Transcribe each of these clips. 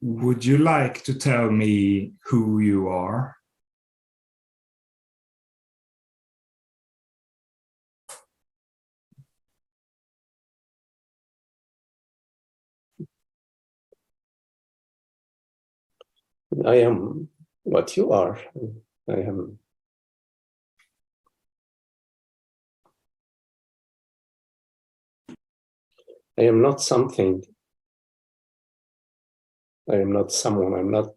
Would you like to tell me who you are? I am what you are. I am not something. I am not someone. I'm not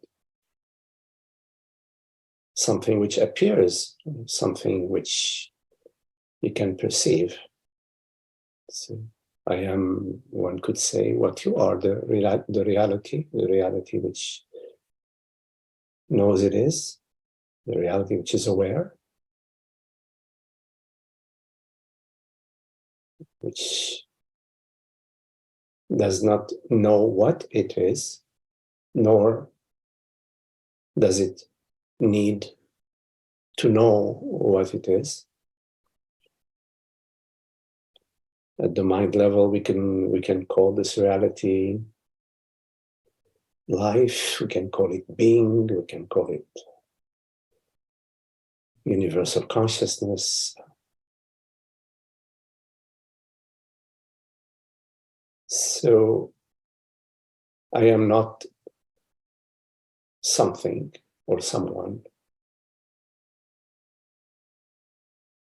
something which appears, something which you can perceive. So I am, one could say, what you are, the reality which knows it is, the reality which is aware, which does not know what it is, nor does it need to know what it is. At the mind level, we can call this reality life, we can call it being, we can call it universal consciousness. So I am not something or someone.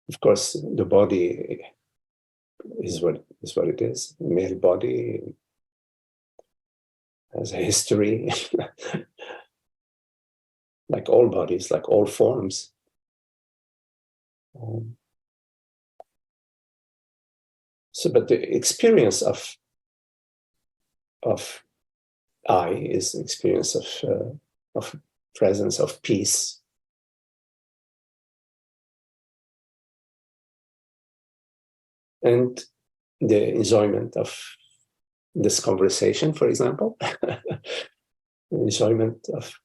Of course, the body is what it is. The male body has a history, like all bodies, like all forms. So, but the experience of I is the experience of presence, of peace. And the enjoyment of this conversation, for example, the enjoyment of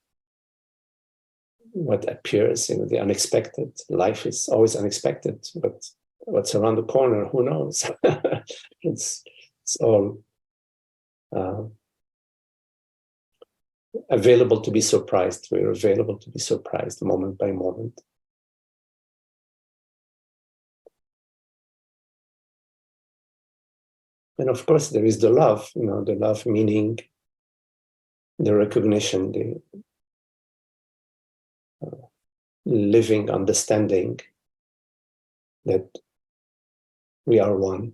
what appears, the unexpected. Life is always unexpected, but what's around the corner, who knows? it's all available to be surprised. We're available to be surprised moment by moment. And of course, there is the love, the love meaning the recognition, the living understanding that we are one.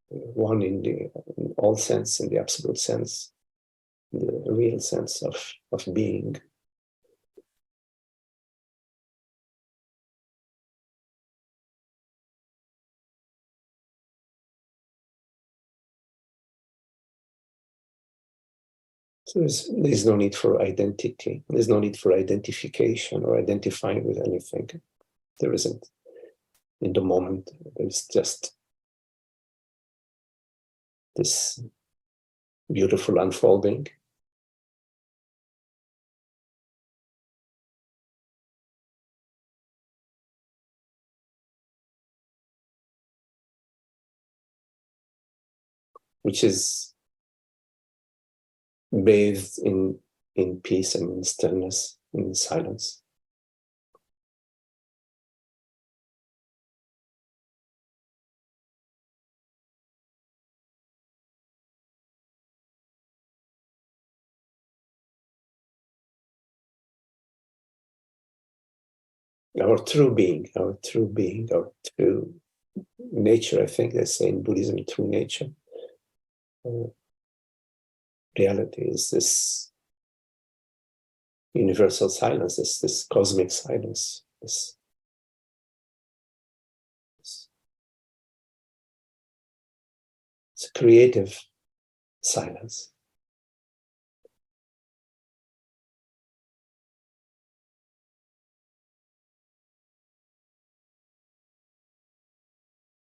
One in all sense, in the absolute sense, the real sense of being. So there's no need for identity. There's no need for identification or identifying with anything. There isn't. In the moment, there's just this beautiful unfolding. Which is bathed in peace and in stillness, in silence. Our true being, our true nature, I think they say in Buddhism, true nature. Reality is this universal silence, this cosmic silence, it's a creative silence.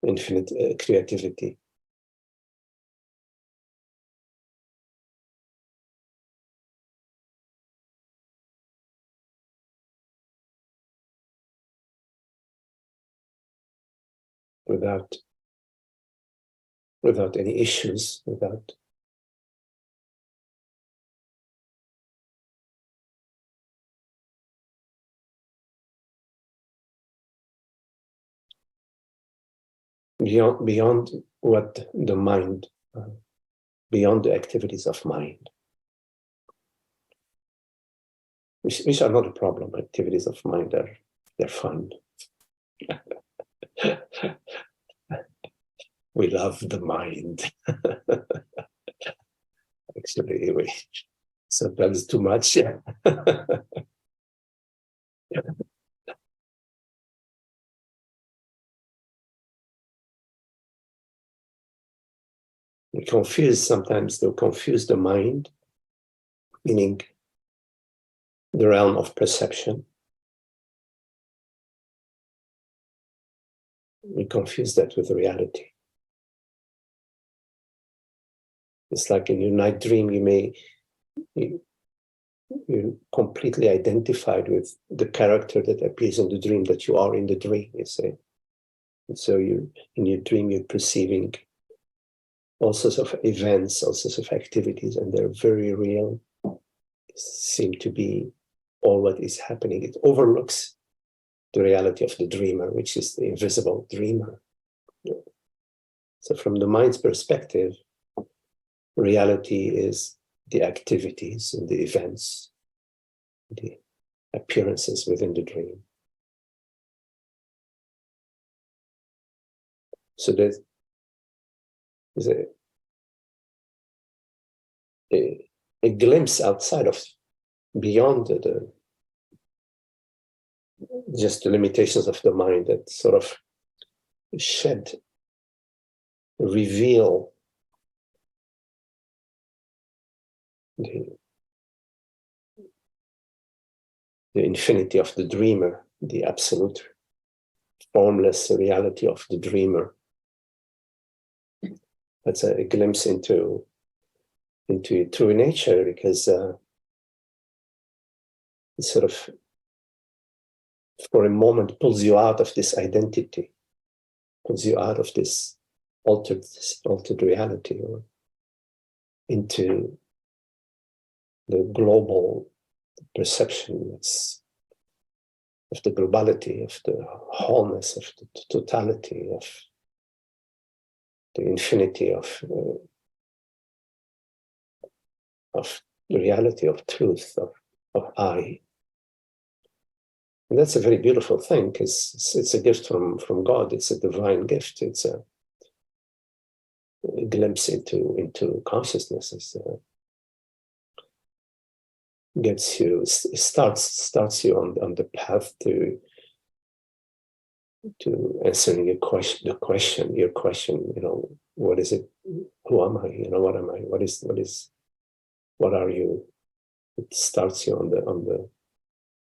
Infinite creativity. Without, without any issues, without beyond what the mind, beyond the activities of mind, which are not a problem. Activities of mind they're fun. We love the mind. Actually, we sometimes too much. Sometimes they'll confuse the mind, meaning the realm of perception. We confuse that with reality. It's like in your night dream, you're completely identified with the character that appears in the dream, that you are in the dream, you say. And so in your dream, you're perceiving all sorts of events, all sorts of activities, and they're very real. They seem to be all what is happening. It overlooks the reality of the dreamer, which is the invisible dreamer. So from the mind's perspective, reality is the activities and the events, the appearances within the dream. So there's a glimpse outside of, beyond just the limitations of the mind, that sort of reveal the infinity of the dreamer, the absolute formless reality of the dreamer. That's a glimpse into true nature, because it sort of, for a moment, pulls you out of this identity, pulls you out of this altered reality, or into the global perception of the globality, of the wholeness, of the totality, of the infinity of the reality of truth, of I. And that's a very beautiful thing, because it's a gift from God. It's a divine gift. It's a glimpse into consciousness. Starts you on the path to answering your question. What is it? Who am I? What am I? What are you? It starts you on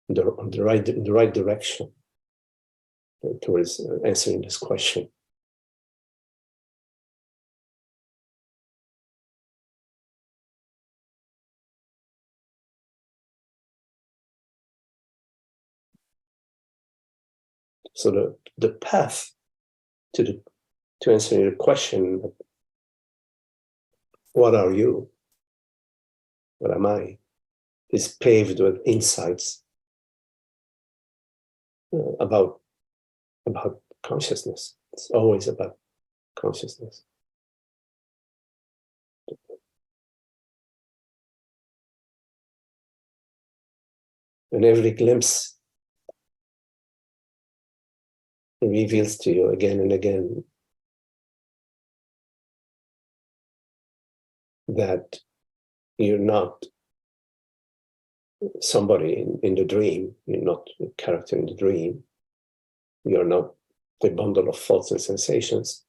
the right direction towards answering this question. So the path to answering your question, what are you? What am I? Is paved with insights about consciousness. It's always about consciousness. And every glimpse reveals to you again and again that you're not somebody in the dream. You're not a character in the dream. You're not a bundle of thoughts and sensations.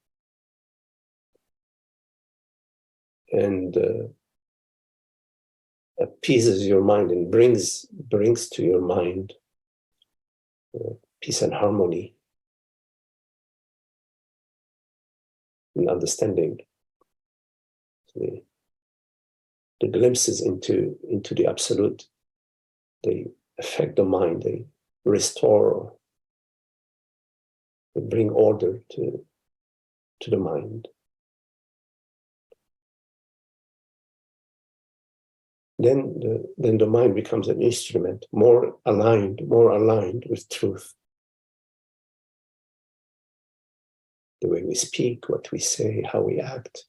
And appeases your mind and brings to your mind peace and harmony and understanding. The glimpses into the absolute, they affect the mind, they restore, they bring order to the mind. Then the mind becomes an instrument, more aligned with truth. the way we speak, what we say, how we act.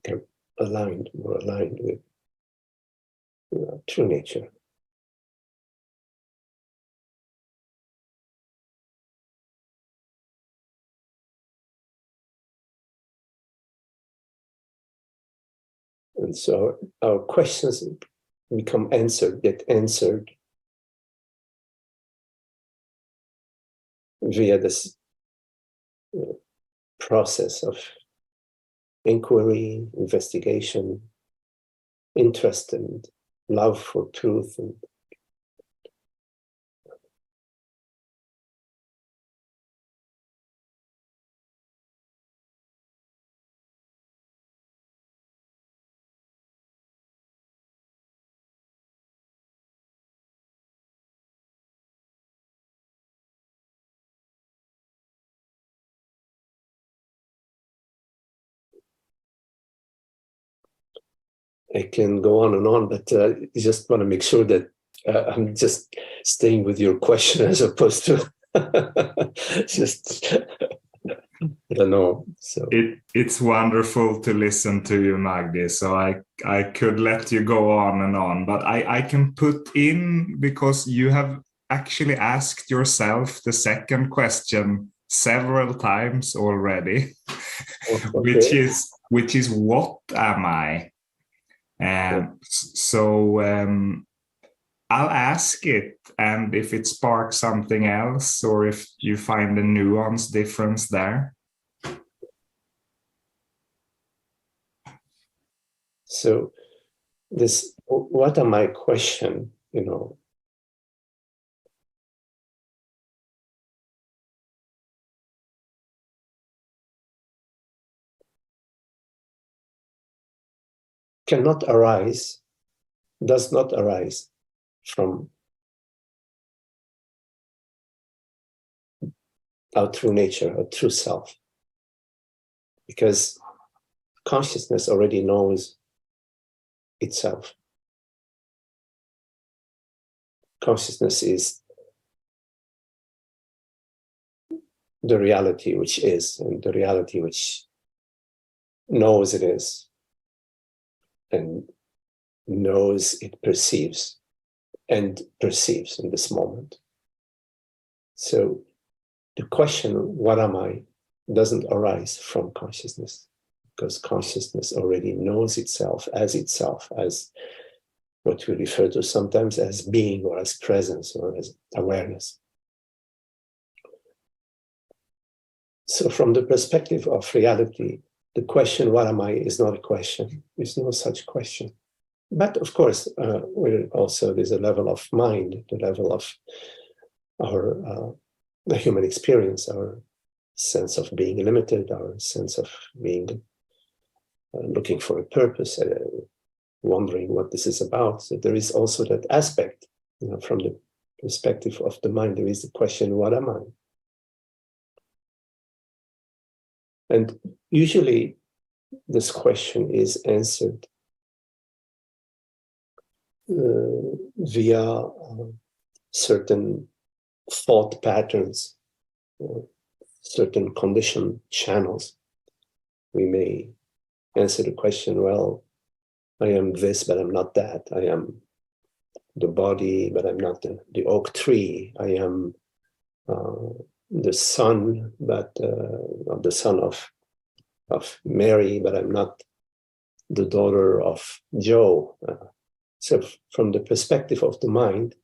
They're more aligned with true nature. And so our questions get answered via this process of inquiry, investigation, interest, and love for truth. And I can go on and on, but I just want to make sure that I'm just staying with your question as opposed to just, I don't know. So It's wonderful to listen to you, Magdi. So I could let you go on and on, but I can put in, because you have actually asked yourself the second question several times already, okay. which is what am I? So I'll ask it, and if it sparks something else, or if you find a nuance difference there. So this, what am I question, does not arise from our true nature, our true self, because consciousness already knows itself. Consciousness is the reality which is, and the reality which knows it is, and knows it perceives in this moment. So the question, what am I, doesn't arise from consciousness, because consciousness already knows itself, as what we refer to sometimes as being, or as presence, or as awareness. So from the perspective of reality, the question, what am I, is not a question. There's no such question. But of course, there's a level of mind, the level of our the human experience, our sense of being limited, our sense of being looking for a purpose, wondering what this is about. So there is also that aspect, from the perspective of the mind, there is the question, what am I? And usually this question is answered via certain thought patterns, certain conditioned channels. We may answer the question, well, I am this, but I'm not that. I am the body, but I'm not the oak tree. I am the son, but the son of Mary, but I'm not the daughter of Joe. So from the perspective of the mind,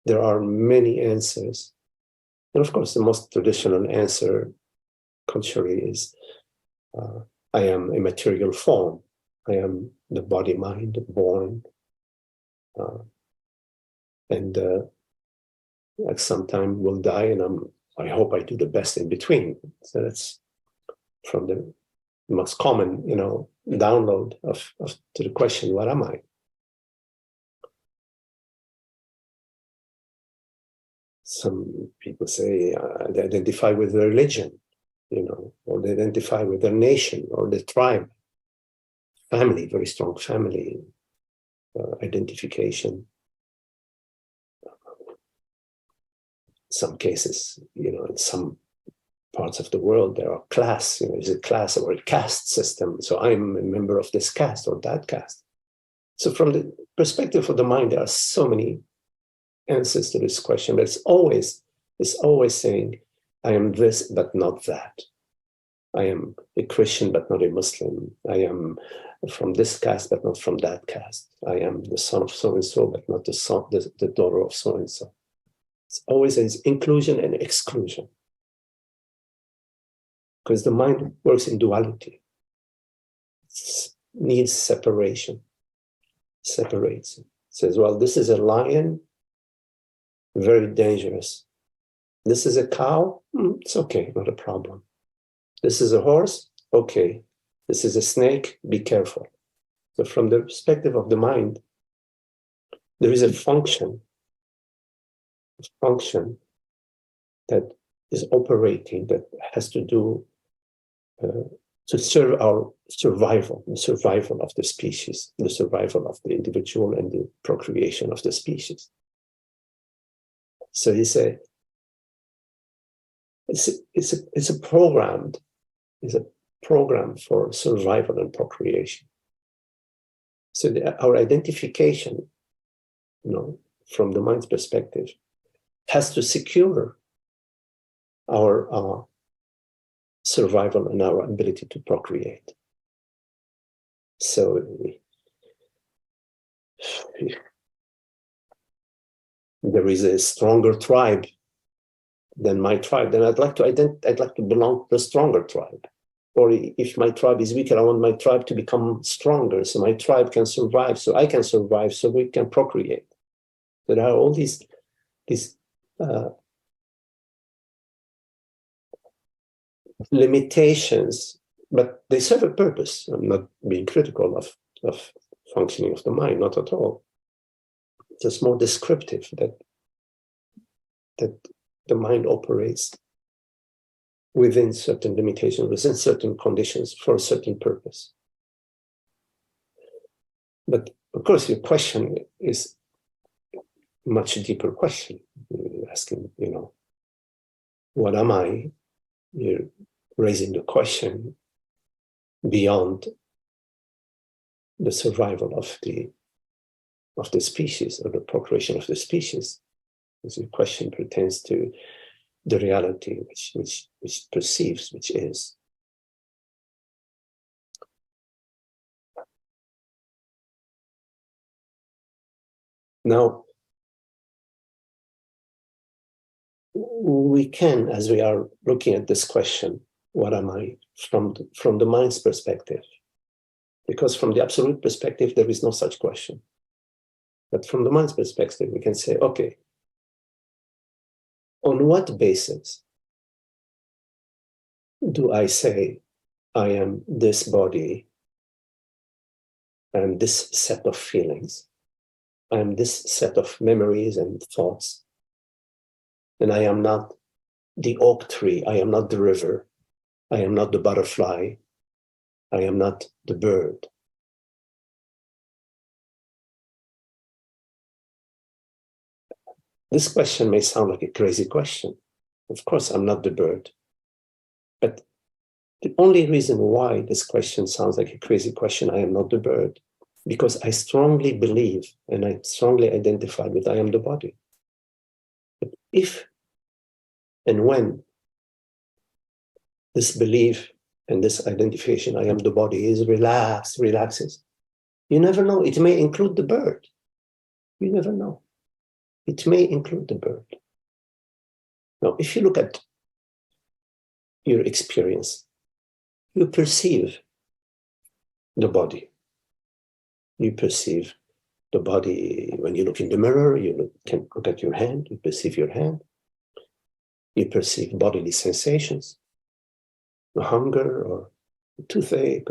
there are many answers. And of course, the most traditional answer, culturally, is I am a material form. I am the body-mind born. And at some time will die, and I hope I do the best in between. So that's from the most common, download to the question, what am I? Some people say they identify with their religion, or they identify with their nation or the tribe, family, very strong family identification. some cases, in some parts of the world, there are class, is a class or a caste system. So I'm a member of this caste or that caste. So from the perspective of the mind, there are so many answers to this question, but it's always saying, I am this, but not that. I am a Christian, but not a Muslim. I am from this caste, but not from that caste. I am the son of so-and-so, but not the daughter of so-and-so. It's always inclusion and exclusion. Because the mind works in duality. It needs separation. Separates. It says, well, this is a lion, very dangerous. This is a cow, it's okay, not a problem. This is a horse, okay. This is a snake, be careful. So from the perspective of the mind, there is a function that is operating, that has to do to serve our survival, the survival of the species, the survival of the individual and the procreation of the species. So you say, it's a program for survival and procreation. So our identification, from the mind's perspective, has to secure our survival and our ability to procreate. So there is a stronger tribe than my tribe, then I'd like to belong to the stronger tribe. Or if my tribe is weaker, I want my tribe to become stronger, so my tribe can survive, so I can survive, so we can procreate. There are all these limitations, but they serve a purpose. I'm not being critical of functioning of the mind, not at all. It's just more descriptive that the mind operates within certain limitations, within certain conditions, for a certain purpose. But of course, your question is a much deeper question. You're asking, what am I? You're raising the question beyond the survival of the species or the procreation of the species. Because the question pertains to the reality which perceives, which is. Now, we can, as we are looking at this question, what am I, from the mind's perspective? Because from the absolute perspective, there is no such question. But from the mind's perspective, we can say, okay, on what basis do I say I am this body and this set of feelings? I am this set of memories and thoughts. And I am not the oak tree. I am not the river. I am not the butterfly. I am not the bird. This question may sound like a crazy question. Of course, I'm not the bird. But the only reason why this question sounds like a crazy question, I am not the bird, because I strongly believe and I strongly identify with I am the body. But if and when this belief and this identification, I am the body, is relaxes, you never know. It may include the bird. You never know. It may include the bird. Now, if you look at your experience, you perceive the body. You perceive the body when you look in the mirror, can look at your hand, you perceive your hand. You perceive bodily sensations, hunger or toothache.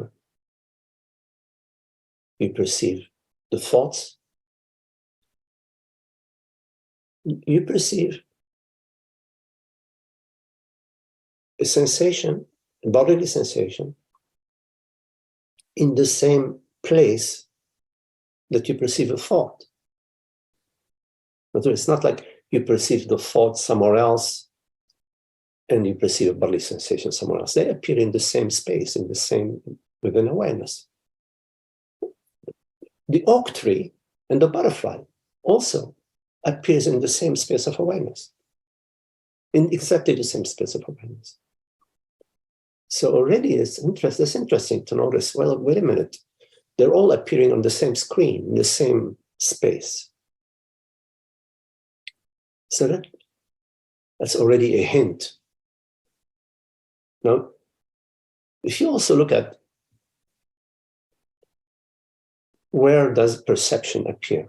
You perceive the thoughts. You perceive a sensation, a bodily sensation, in the same place that you perceive a thought. It's not like you perceive the thought somewhere else, and you perceive a bodily sensation somewhere else. They appear in the same space, within awareness. The oak tree and the butterfly also appears in the same space of awareness, in exactly the same space of awareness. So already it's interesting to notice, well, wait a minute, they're all appearing on the same screen, in the same space. So that's already a hint. Now, if you also look at where does perception appear?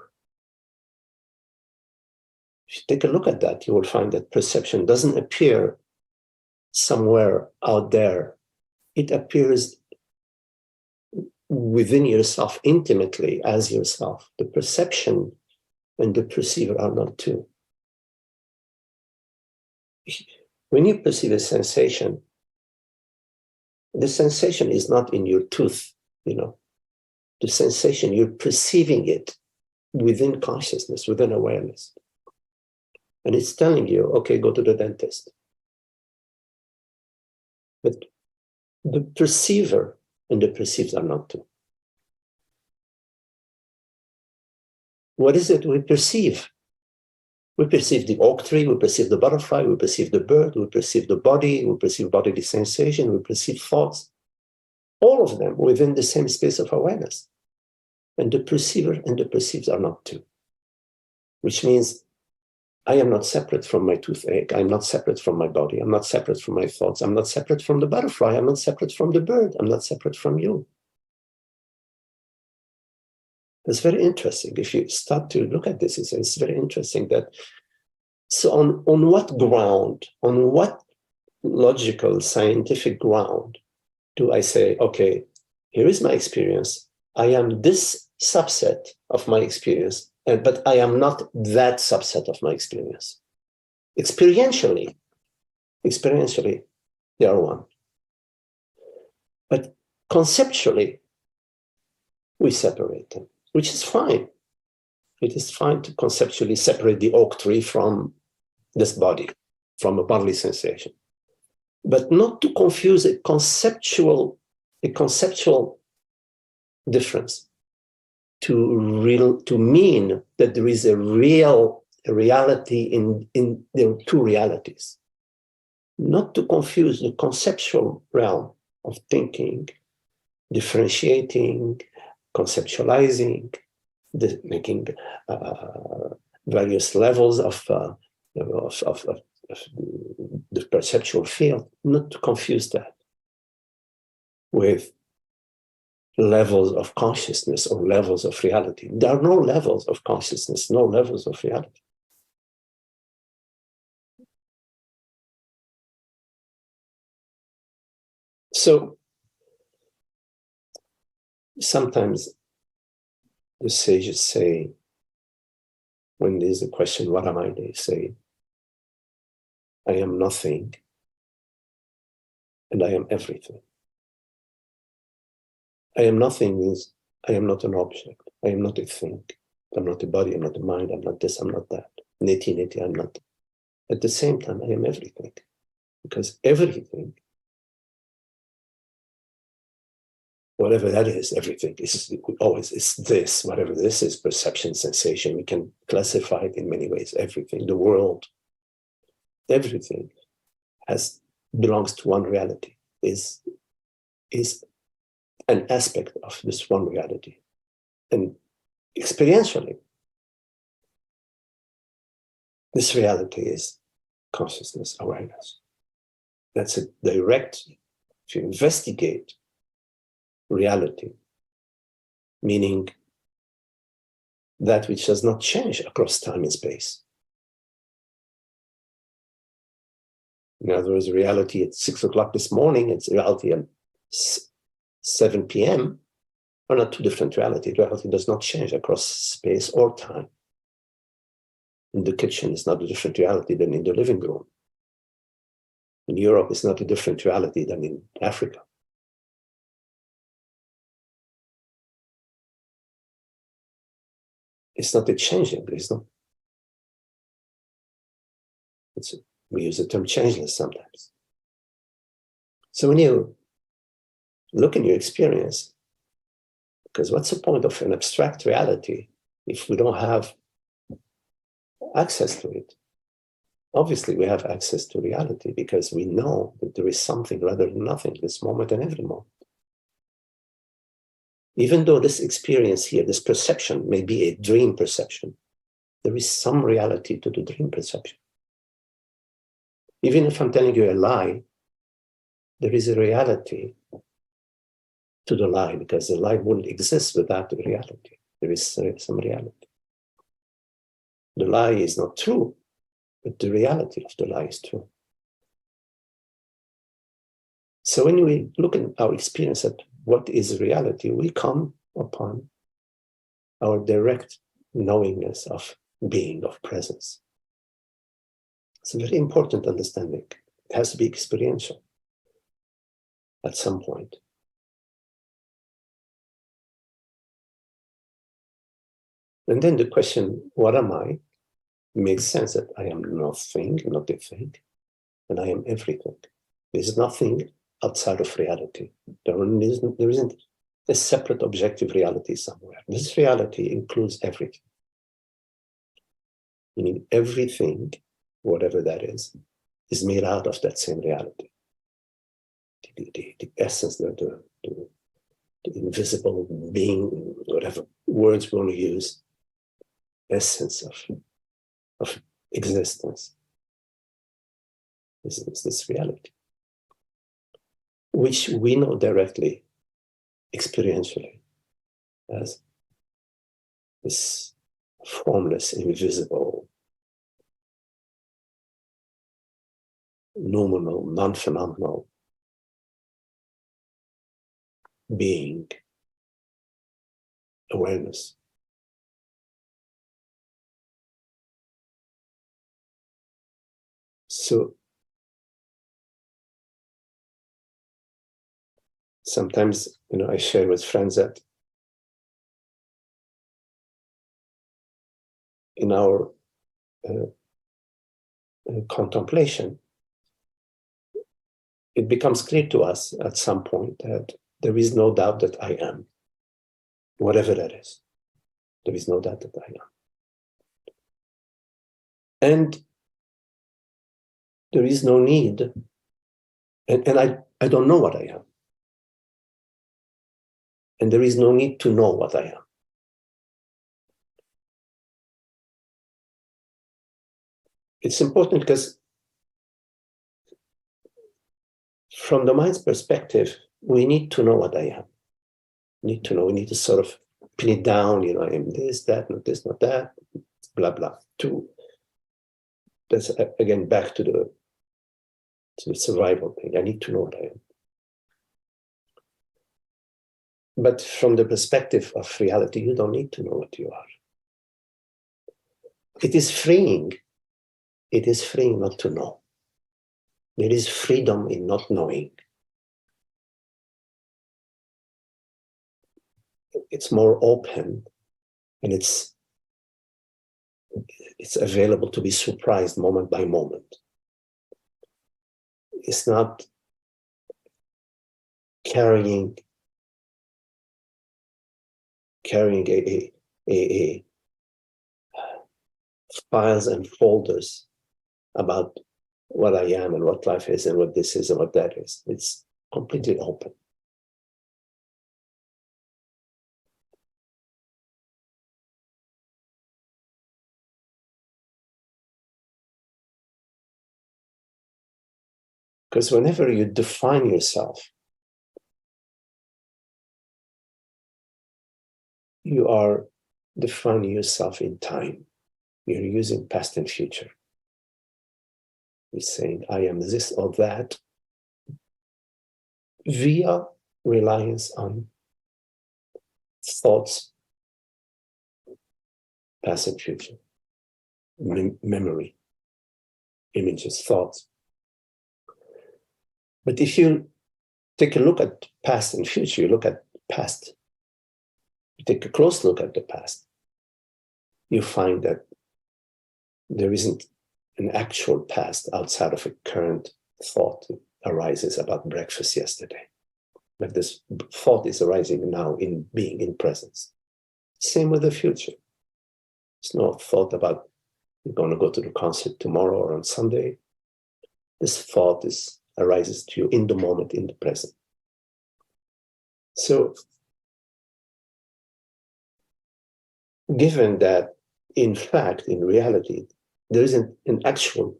If you take a look at that, you will find that perception doesn't appear somewhere out there. It appears within yourself, intimately as yourself. The perception and the perceiver are not two. When you perceive a sensation, the sensation is not in your tooth, The sensation, you're perceiving it within consciousness, within awareness. And it's telling you, okay, go to the dentist. But the perceiver and the perceived are not two. What is it we perceive? We perceive the oak tree, we perceive the butterfly, we perceive the bird, we perceive the body, we perceive bodily sensation, we perceive thoughts. All of them within the same space of awareness. And the perceiver and the perceived are not two. Which means I am not separate from my toothache. I'm not separate from my body. I'm not separate from my thoughts. I'm not separate from the butterfly. I'm not separate from the bird. I'm not separate from you. It's very interesting. If you start to look at this, it's very interesting that, so on what ground, on what logical, scientific ground do I say, okay, here is my experience. I am this subset of my experience, but I am not that subset of my experience. Experientially, they are one. But conceptually, we separate them, which is fine. It is fine to conceptually separate the oak tree from this body, from a bodily sensation. But not to confuse a conceptual difference to mean that there is a reality in there are two realities. Not to confuse the conceptual realm of thinking, differentiating, conceptualizing, making various levels of the perceptual field, not to confuse that with levels of consciousness or levels of reality. There are no levels of consciousness, no levels of reality. So sometimes the sages say, when there's a question, what am I? They say, I am nothing and I am everything. I am nothing means I am not an object. I am not a thing. I'm not a body. I'm not a mind. I'm not this. I'm not that. Neti, I'm not. At the same time, I am everything. Because everything, whatever that is, everything is always is this. Whatever this is, perception, sensation, we can classify it in many ways. Everything, the world, everything belongs to one reality, is an aspect of this one reality. And experientially, this reality is consciousness, awareness. That's a direct, if you investigate reality, meaning that which does not change across time and space. In other words, reality at 6 o'clock this morning, it's reality at 7 p.m. are not two different realities. Reality does not change across space or time. In the kitchen, it's not a different reality than in the living room. In Europe, it's not a different reality than in Africa. It's not a changing, it's not. We use the term changeless sometimes. So when you look in your experience, because what's the point of an abstract reality if we don't have access to it? Obviously, we have access to reality because we know that there is something rather than nothing this moment and every moment. Even though this experience here, this perception may be a dream perception, there is some reality to the dream perception. Even if I'm telling you a lie, there is a reality to the lie because the lie wouldn't exist without the reality. There is some reality. The lie is not true, but the reality of the lie is true. So when we look at our experience at what is reality, we come upon our direct knowingness of being, of presence. It's a very important understanding. It has to be experiential at some point. And then the question, what am I? Makes sense that I am nothing, not a thing, and I am everything. There's nothing outside of reality. There isn't a separate objective reality somewhere. This reality includes everything. Meaning everything, whatever that is made out of that same reality. The essence, the invisible being, whatever words we want to use, essence of existence is this reality, which we know directly, experientially, as this formless, invisible, nominal, non-phenomenal being, awareness. So sometimes, I share with friends that in our contemplation, it becomes clear to us at some point that there is no doubt that I am, whatever that is. There is no doubt that I am. And there is no need, and I don't know what I am. And there is no need to know what I am. It's important because from the mind's perspective, we need to know what I am. We need to sort of pin it down, I am this, that, not this, not that, blah, blah. That's again back to the survival thing. I need to know what I am. But from the perspective of reality, you don't need to know what you are. It is freeing. It is freeing not to know. There is freedom in not knowing. It's more open, and it's available to be surprised moment by moment. It's not carrying a files and folders about what I am and what life is and what this is and what that is. It's completely open. Because whenever you define yourself, you are defining yourself in time. You're using past and future. You're saying, I am this or that via reliance on thoughts, past and future, memory, images, thoughts. But if you take a look at past and future, you look at past, you take a close look at the past, you find that there isn't an actual past outside of a current thought arises about breakfast yesterday. But this thought is arising now in being in presence. Same with the future. It's no thought about you're going to go to the concert tomorrow or on Sunday. This thought arises to you in the moment, in the present. So, given that, in fact, in reality, there isn't an actual,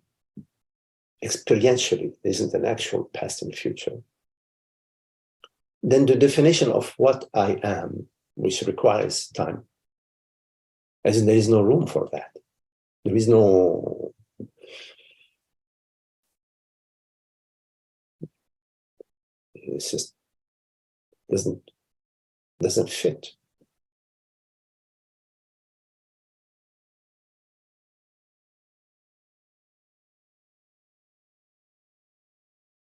experientially, there isn't an actual past and future, then the definition of what I am, which requires time, as in there is no room for that. There is no it's just doesn't fit.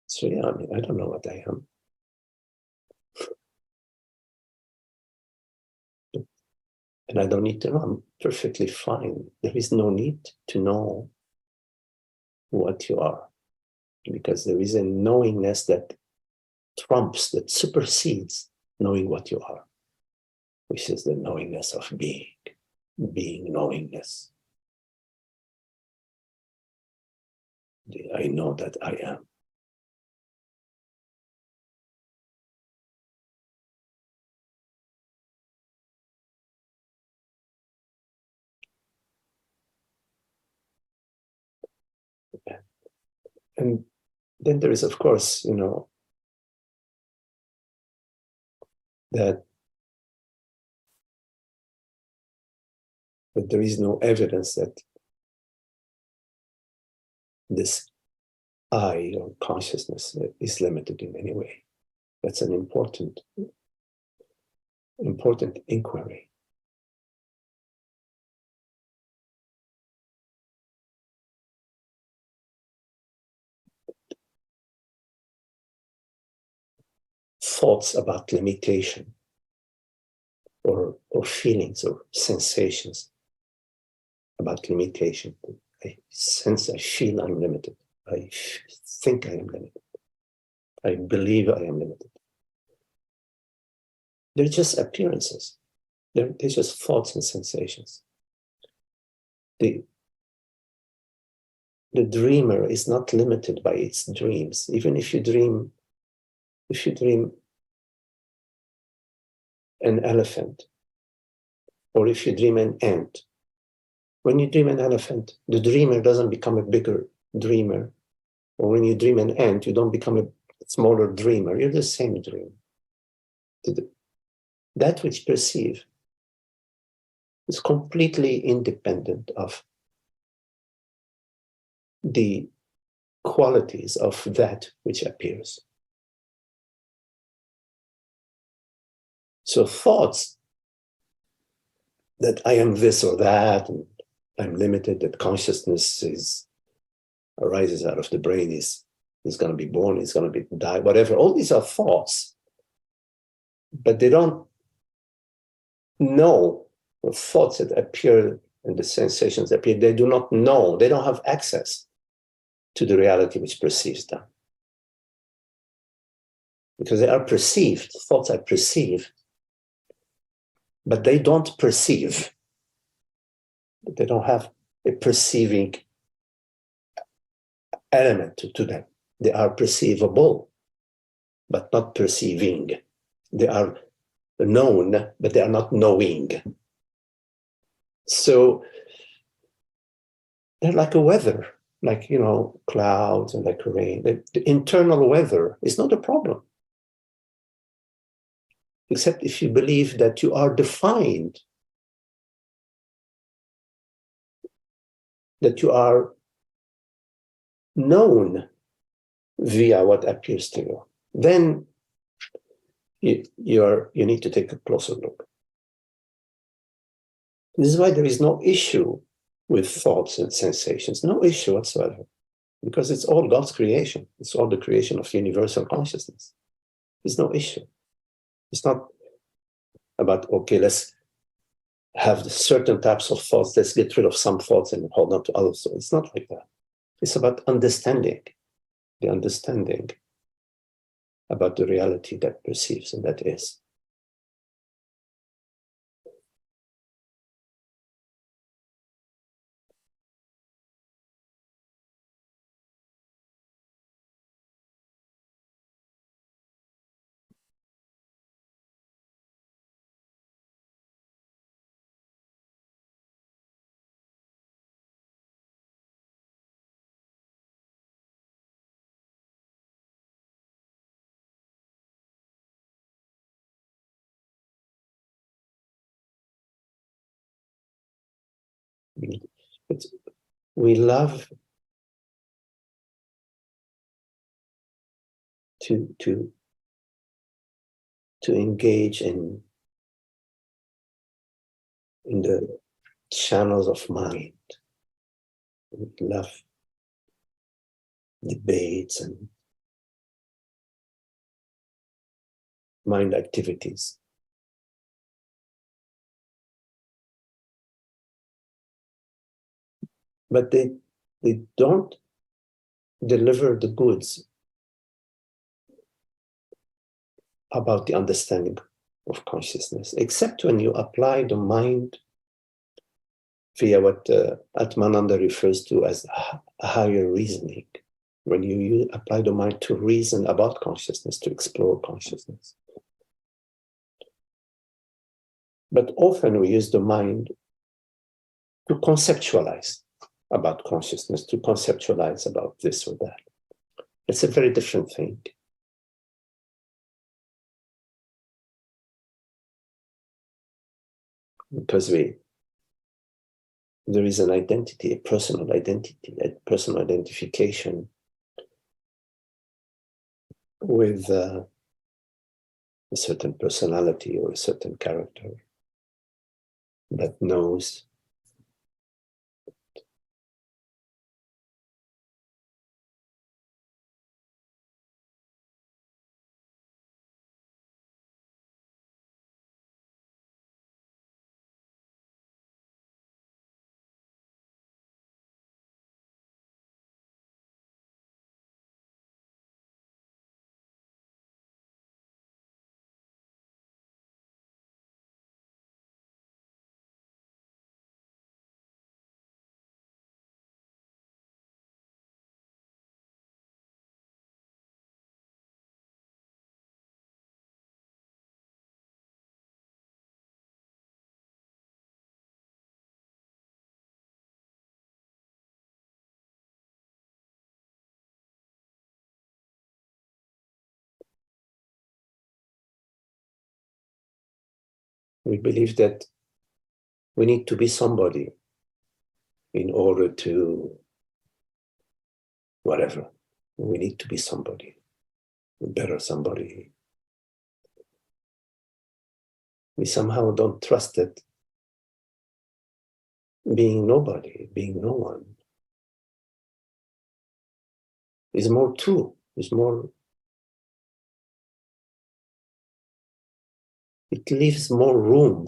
So yeah, I mean, I don't know what I am. And I don't need to know. I'm perfectly fine. There is no need to know what you are, because there is a knowingness that trumps, that supersedes knowing what you are, which is the knowingness of being knowingness. I know that I am. And then there is, of course, that there is no evidence that this I or consciousness is limited in any way. That's an important inquiry. Thoughts about limitation or feelings or sensations about limitation. I feel I'm limited. I think I am limited. I believe I am limited. They're just appearances. They're just thoughts and sensations. The dreamer is not limited by its dreams. Even if you dream an elephant, or if you dream an ant, when you dream an elephant, the dreamer doesn't become a bigger dreamer. Or when you dream an ant, you don't become a smaller dreamer. You're the same dream. That which perceive is completely independent of the qualities of that which appears. So thoughts that I am this or that, and I'm limited, that consciousness arises out of the brain, is going to be born, is going to die, whatever. All these are thoughts, but they don't know the thoughts that appear and the sensations that appear. They do not know. They don't have access to the reality which perceives them, because they are perceived. Thoughts are perceived, but they don't perceive. They don't have a perceiving element to them. They are perceivable, but not perceiving. They are known, but they are not knowing. So they're like a weather, like, clouds and like rain. The internal weather is not a problem, except if you believe that you are defined, that you are known via what appears to you. Then you need to take a closer look. This is why there is no issue with thoughts and sensations, no issue whatsoever, because it's all God's creation. It's all the creation of universal consciousness. There's no issue. It's not about, okay, let's have certain types of thoughts, let's get rid of some thoughts and hold on to others. So it's not like that. It's about understanding, the understanding about the reality that perceives and that is. We love to engage in the channels of mind. We love debates and mind activities. But they don't deliver the goods about the understanding of consciousness, except when you apply the mind via what Atmananda refers to as higher reasoning. When you apply the mind to reason about consciousness, to explore consciousness. But often we use the mind to conceptualize about consciousness, to conceptualize about this or that. It's a very different thing. Because there is an identity, a personal identification with a certain personality or a certain character that knows. We believe that we need to be somebody in order to whatever. We need to be somebody, better somebody. We somehow don't trust that being nobody, being no one, is more true, is more, it leaves more room.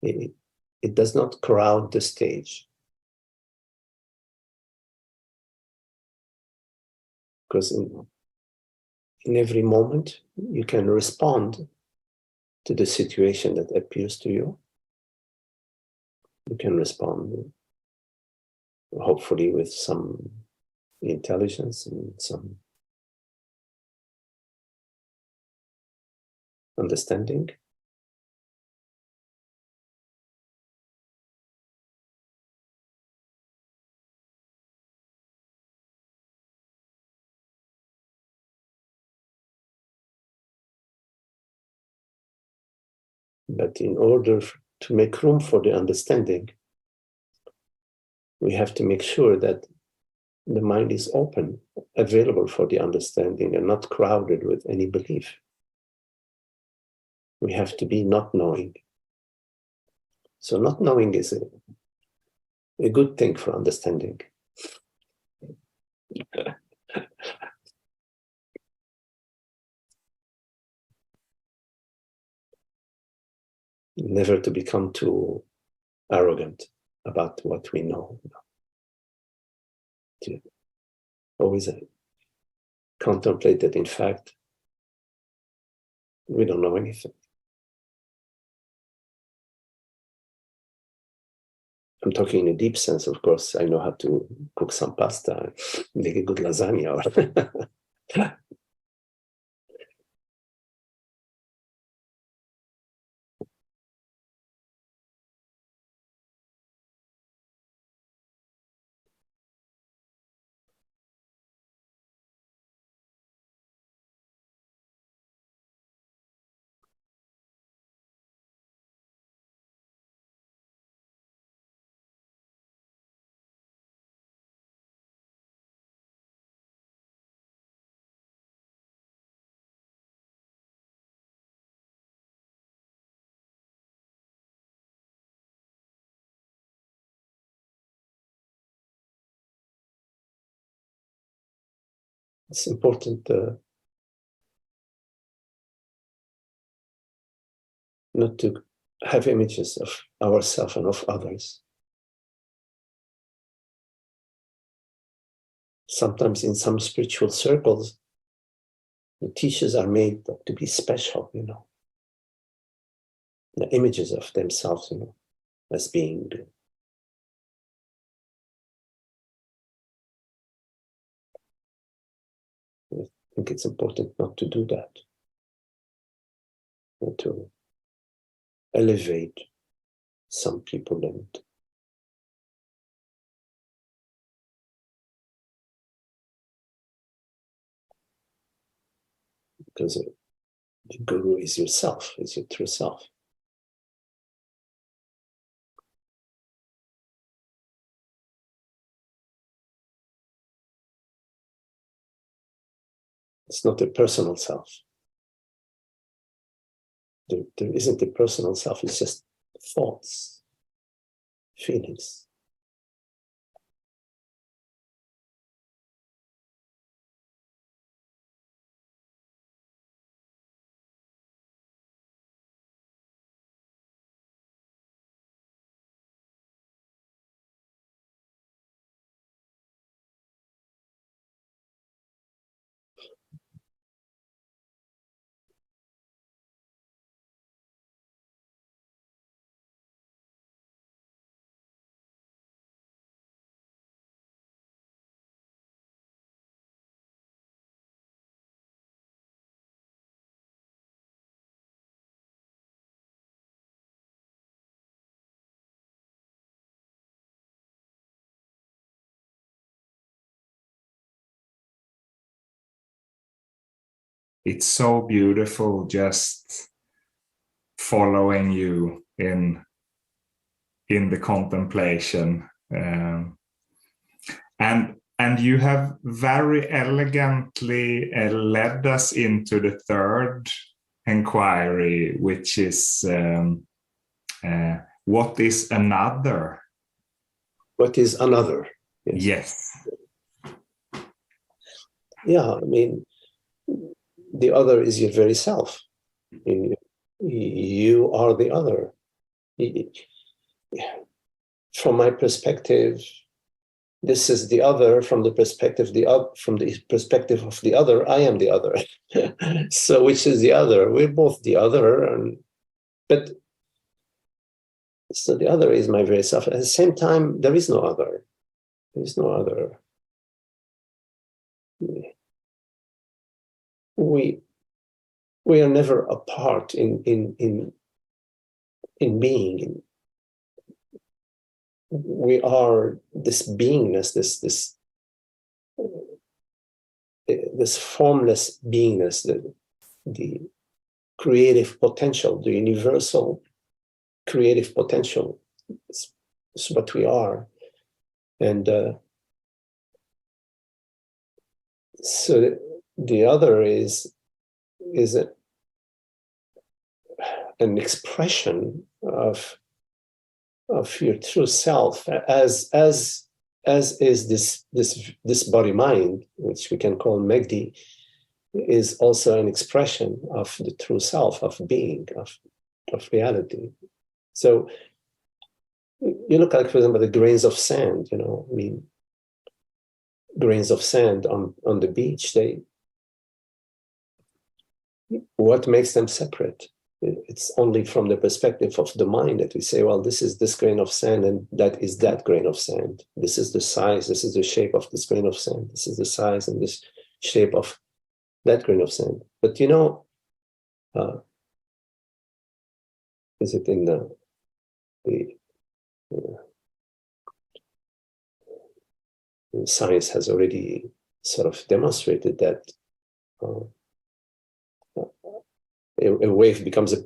It does not crowd the stage. Because in every moment, you can respond to the situation that appears to you. You can respond, hopefully, with some intelligence and some understanding. But in order to make room for the understanding, we have to make sure that the mind is open, available for the understanding, and not crowded with any belief. We have to be not knowing. So not knowing is a good thing for understanding. Never to become too arrogant about what we know. To always contemplate that, in fact, we don't know anything. I'm talking in a deep sense, of course. I know how to cook some pasta, make a good lasagna. It's important not to have images of ourselves and of others. Sometimes in some spiritual circles, the teachers are made to be special, the images of themselves, as being. I think it's important not to do that, and to elevate some people and because the guru is yourself, is your true self. It's not a personal self. There isn't a personal self, it's just thoughts, feelings. It's so beautiful just following you in the contemplation, and you have very elegantly led us into the third inquiry, which is what is another? What is another? Yes. Yeah, I mean, the other is your very self. You are the other. From my perspective, this is the other. From the perspective of the other, I am the other. So, which is the other? We're both the other, but so the other is my very self. At the same time, there is no other. There is no other. We are never apart in being. We are this beingness, this formless beingness, the creative potential, the universal creative potential. It's what we are, and so the other is an expression of your true self, as is this body mind, which we can call Magdi, is also an expression of the true self, of being, of reality. So You look like, for example, the grains of sand, I mean, grains of sand on the beach, what makes them separate? It's only from the perspective of the mind that we say, well, this is this grain of sand and that is that grain of sand. This is the size, this is the shape of this grain of sand. This is the size and this shape of that grain of sand. But is it in the science has already sort of demonstrated that a wave becomes a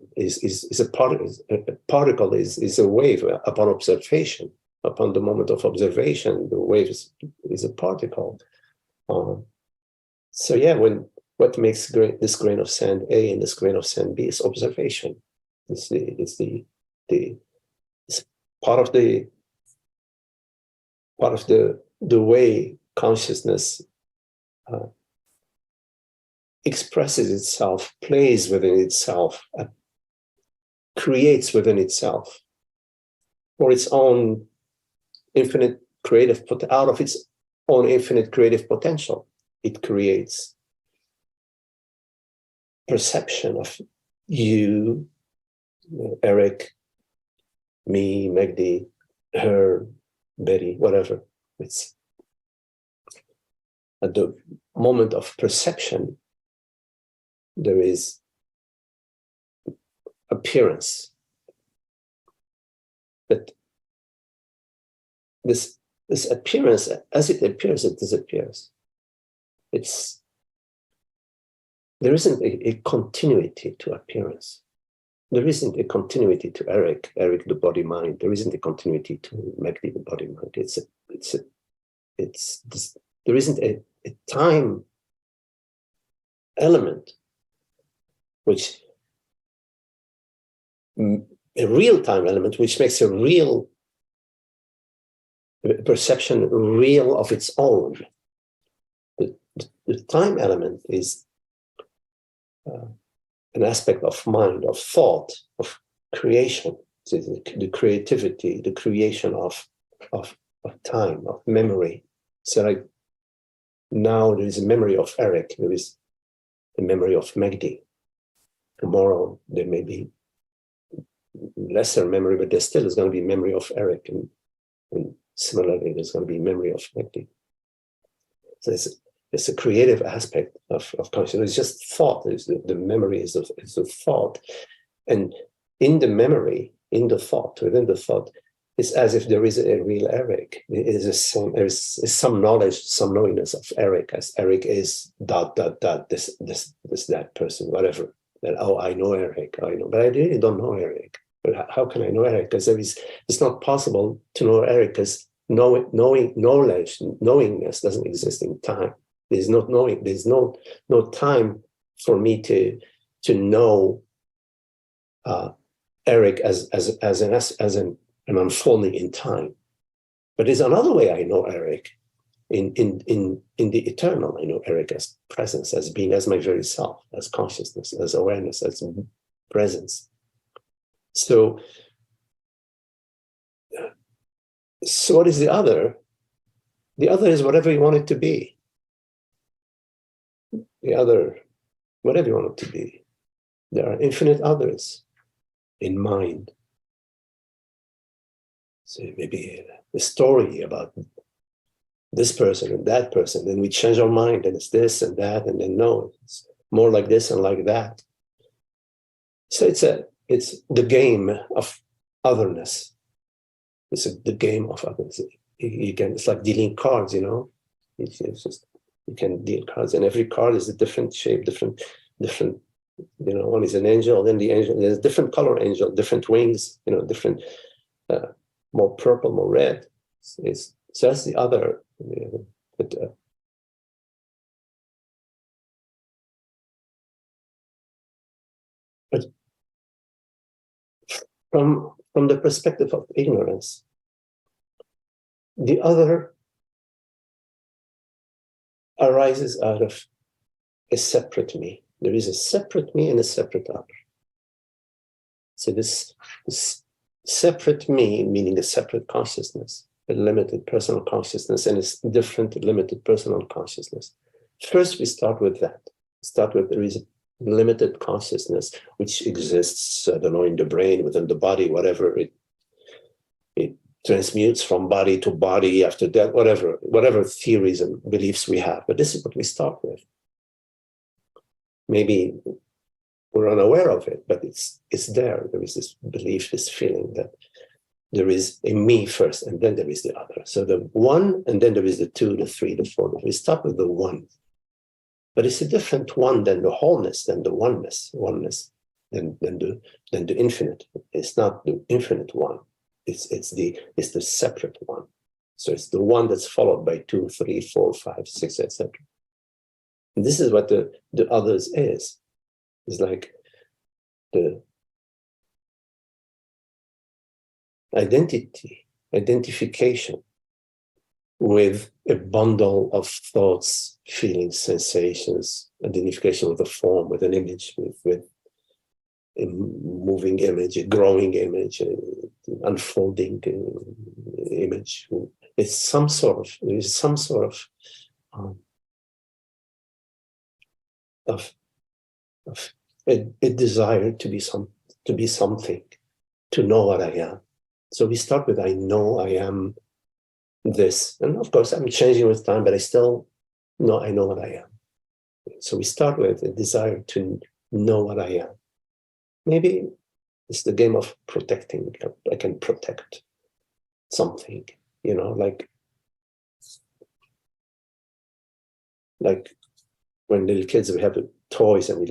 particle is a wave upon observation. Upon the moment of observation, the wave is a particle. So yeah, what makes this grain of sand A and this grain of sand B is observation. It's part of the way consciousness expresses itself, plays within itself, creates within itself for its own infinite creative, out of its own infinite creative potential. It creates perception of you, Eric, me, Magdi, her, Betty, whatever. It's at the moment of perception, there is appearance. But this appearance, as it appears, it disappears. There isn't a continuity to appearance. There isn't a continuity to Eric, the body mind. There isn't a continuity to Magdi, the body mind. There isn't a time element, which a real time element, which makes a real perception real of its own. The time element is an aspect of mind, of thought, of creation, the creativity, the creation of time, of memory. So like now there is a memory of Eric, there is a memory of Magdi. Tomorrow there may be lesser memory, but there still is going to be memory of Eric, and similarly there's going to be memory of Magdi. So it's a creative aspect of consciousness. It's just thought. The memory is a thought, and in the memory, in the thought, within the thought, it's as if there is a real Eric. There is some knowledge, some knowingness of Eric, as Eric is ... this that person, whatever. That, oh, I know Eric, I know, but I really don't know Eric. But how can I know Eric? Because it's not possible to know Eric, because knowingness doesn't exist in time. There's not knowing. There's no time for me to know Eric as an unfolding in time. But there's another way I know Eric in the eternal. I know Eric as presence, as being, as my very self, as consciousness, as awareness, as presence. So what is the other? The other is whatever you want it to be. The other, whatever you want it to be. There are infinite others in mind. So maybe a story about this person and that person, then we change our mind, and it's this and that, and then no, it's more like this and like that. So it's the game of otherness. It's the game of otherness. It's like dealing cards, It's just, you can deal cards, and every card is a different shape, different. One is an angel, then the angel, there's a different color angel, different wings, different, more purple, more red. So that's the other. But from the perspective of ignorance, the other arises out of a separate me. There is a separate me and a separate other. So this separate me, meaning a separate consciousness, a limited personal consciousness, and a different limited personal consciousness. First, we start with that. Start with there is a limited consciousness which exists, I don't know, in the brain, within the body, whatever it transmutes from body to body after death, whatever theories and beliefs we have. But this is what we start with. Maybe we're unaware of it, but it's there. There is this belief, this feeling that there is a me first, and then there is the other. So the one, and then there is the two, the three, the four. We start with the one. But it's a different one than the wholeness, than the oneness, than the infinite. It's not the infinite one. It's the separate one. So it's the one that's followed by 2, 3, 4, 5, 6, etc. And this is what the others is. It's like the identification with a bundle of thoughts, feelings, sensations, identification with a form, with an image, with a moving image, a growing image, an unfolding image. It's some sort of a desire to be something, to know what I am. So we start with I know I am this, and of course I'm changing with time, but I still know I know what I am. So we start with a desire to know what I am. Maybe it's the game of protecting. I can protect something, like when little kids, we have toys and we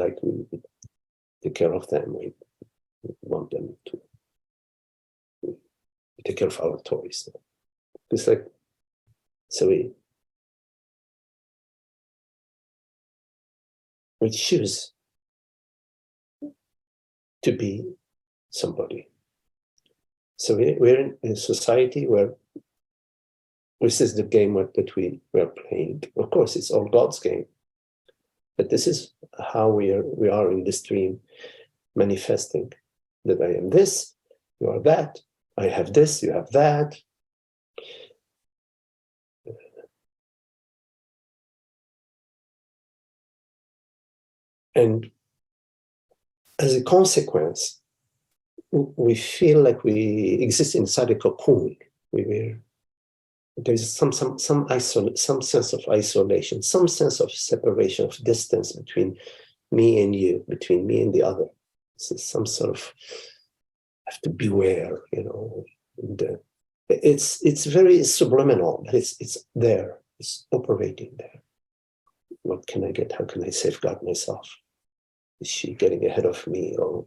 take care of them. We want them to take care of our toys. It's like, so we choose to be somebody. So we're in a society where this is the game that we are playing. Of course, it's all God's game, but this is how we are in this dream, manifesting that I am this, you are that, I have this, you have that. And as a consequence, we feel like we exist inside a cocoon. There's some sense of isolation, some sense of separation, of distance between me and you, between me and the other. So some sort of have to beware, And, it's very subliminal, but it's there. It's operating there. What can I get? How can I safeguard myself? Is she getting ahead of me? Or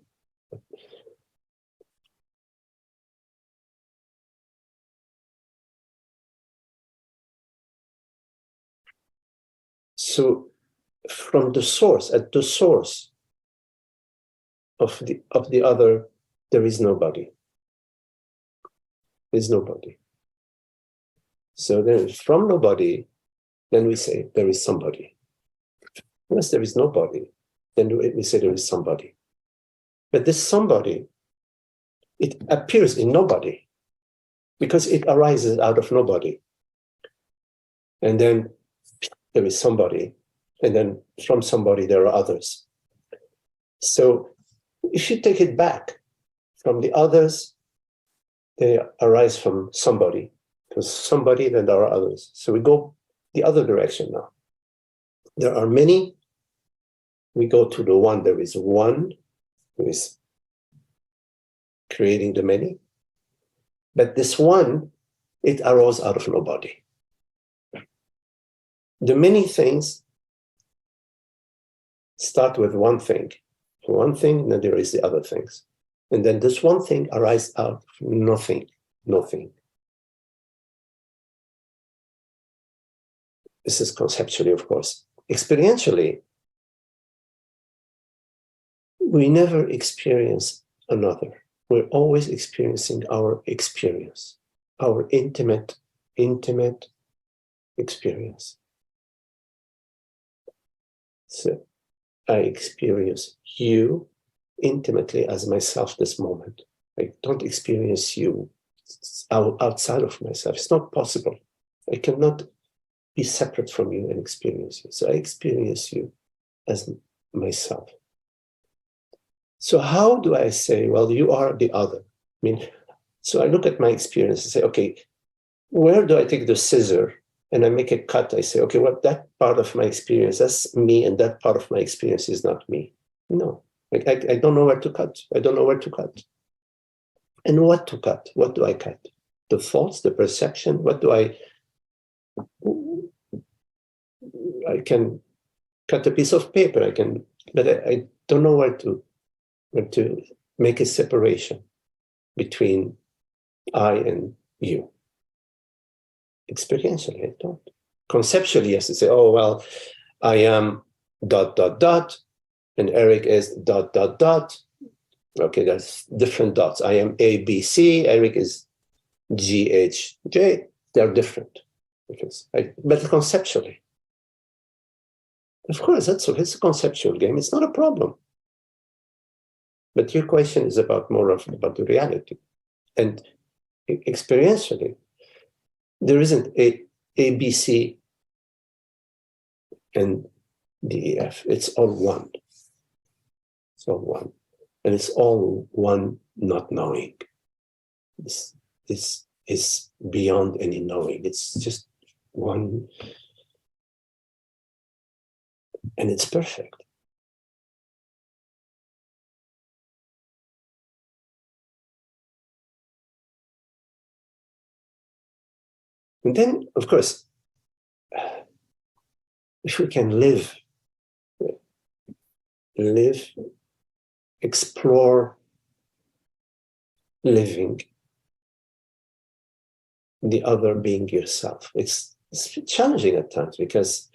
so from the source, at the source of the other, there is nobody. There's nobody. So then from nobody, then we say there is somebody. Unless there is nobody, then we say there is somebody. But this somebody, it appears in nobody because it arises out of nobody. And then there is somebody, and then from somebody there are others. So if you take it back from the others, they arise from somebody, because somebody, then there are others. So we go the other direction now. There are many. We go to the one. There is one who is creating the many. But this one, it arose out of nobody. The many things start with one thing. One thing, and then there is the other things. And then this one thing arises out of nothing. This is conceptually, of course. Experientially, we never experience another. We're always experiencing our experience, our intimate experience. So I experience you intimately as myself this moment. I don't experience you outside of myself. It's not possible. I cannot be separate from you and experience you. So I experience you as myself. So how do I say, well, you are the other? I mean, so I look at my experience and say, okay, where do I take the scissor and I make a cut? I say, okay, well, that part of my experience, that's me, and that part of my experience is not me. No, I don't know where to cut. I don't know where to cut. And what to cut? What do I cut? The thoughts, the perception? What do I can cut a piece of paper. But I don't know where to make a separation between I and you. Experientially, I don't. Conceptually, yes, to say, oh, well, I am ... and Eric is ... Okay, that's different dots. I am A, B, C. Eric is G, H, J. They're different. But conceptually, of course, it's a conceptual game. It's not a problem. But your question is about the reality. And experientially, there isn't a B, C, and D, E, F. It's all one. It's all one. And it's all one not knowing. This is beyond any knowing. It's just one. And it's perfect. And then, of course, if we can live, explore living the other being yourself. It's challenging at times because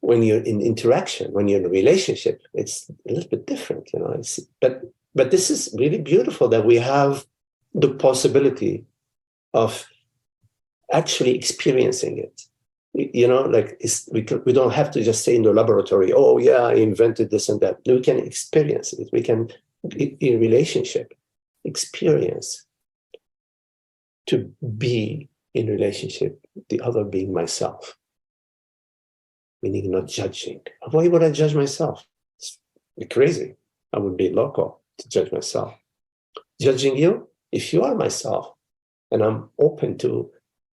when you're in interaction, when you're in a relationship, it's a little bit different, you know. But this is really beautiful that we have the possibility of actually experiencing it. You know, like we don't have to just stay in the laboratory. Oh yeah, I invented this and that. We can experience it. We can, in relationship, experience to be in relationship, the other being myself, meaning not judging. Why would I judge myself? It's crazy. I would be loco to judge myself. Judging you, if you are myself, and I'm open to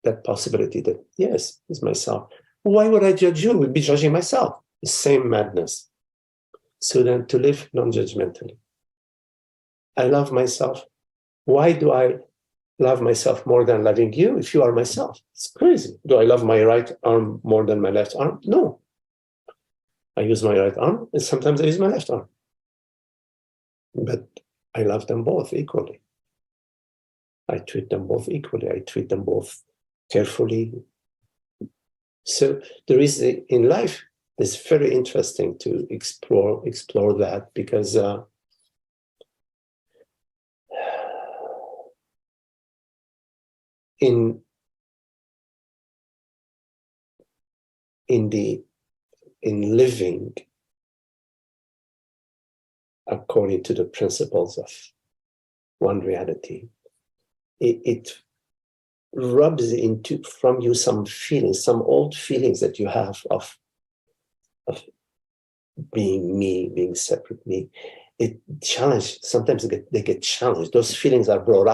that possibility that, yes, it's myself. Why would I judge you? I would be judging myself. The same madness. So then to live non-judgmentally. I love myself. Why do I love myself more than loving you if you are myself? It's crazy. Do I love my right arm more than my left arm? No. I use my right arm, and sometimes I use my left arm. But I love them both equally. I treat them both equally. I treat them both carefully. So there is, in life, it's very interesting to explore that, because in living according to the principles of one reality, it rubs from you some feelings, some old feelings that you have of being me, being separate me. It challenged. Sometimes they get challenged. Those feelings are brought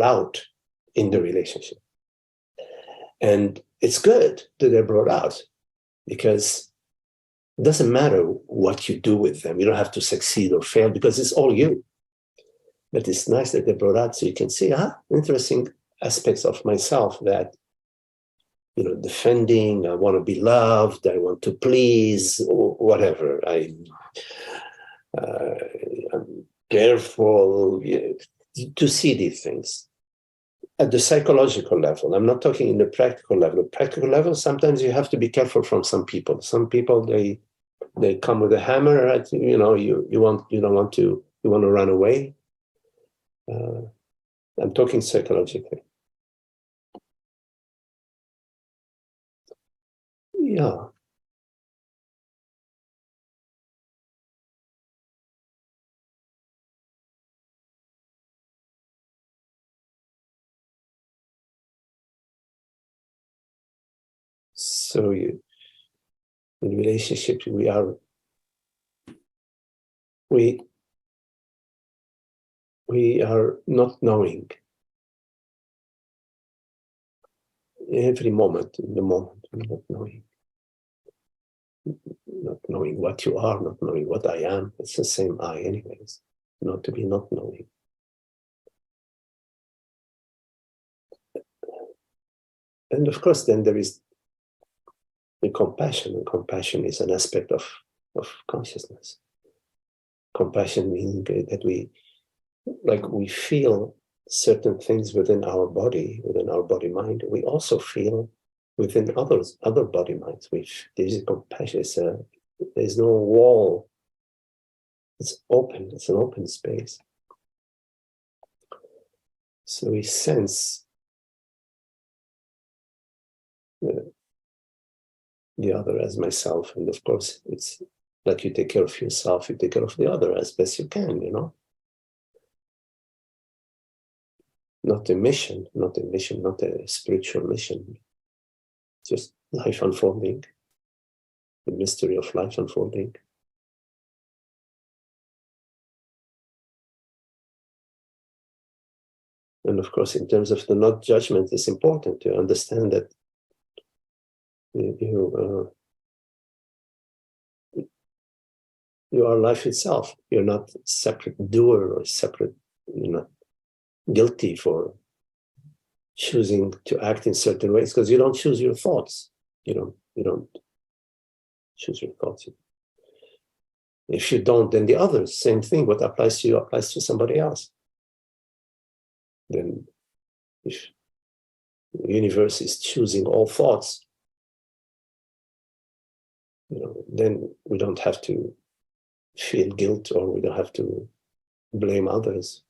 out in the relationship, and it's good that they're brought out, because it doesn't matter what you do with them. You don't have to succeed or fail, because it's all you. But it's nice that they're brought out so you can see, interesting aspects of myself that, you know, defending, I want to be loved, I want to please, or whatever. I'm careful, to see these things at the psychological level. I'm not talking in the practical level. The practical level, sometimes you have to be careful from some people. Some people, they come with a hammer, right? You know, you want to run away. I'm talking psychologically. Yeah. So in relationships, we are not knowing every moment, in the moment, we're not knowing what you are, not knowing what I am. It's the same I anyways, not to be not knowing. And of course, then there is the compassion, and compassion is an aspect of consciousness. Compassion meaning that we feel certain things within our body mind. We also feel within other body minds. There's a compassion. There's no wall. It's open. It's an open space. So we sense the other as myself, and of course, it's like you take care of yourself, you take care of the other as best you can. Not a mission, not a spiritual mission, just life unfolding, the mystery of life unfolding. And of course, in terms of the not judgment, it's important to understand that you are life itself. You're not a separate doer or separate, you're not guilty for choosing to act in certain ways, because you don't choose your thoughts. You don't choose your thoughts. If you don't, then the others, same thing. What applies to you applies to somebody else. Then if the universe is choosing all thoughts, then we don't have to feel guilt, or we don't have to blame others.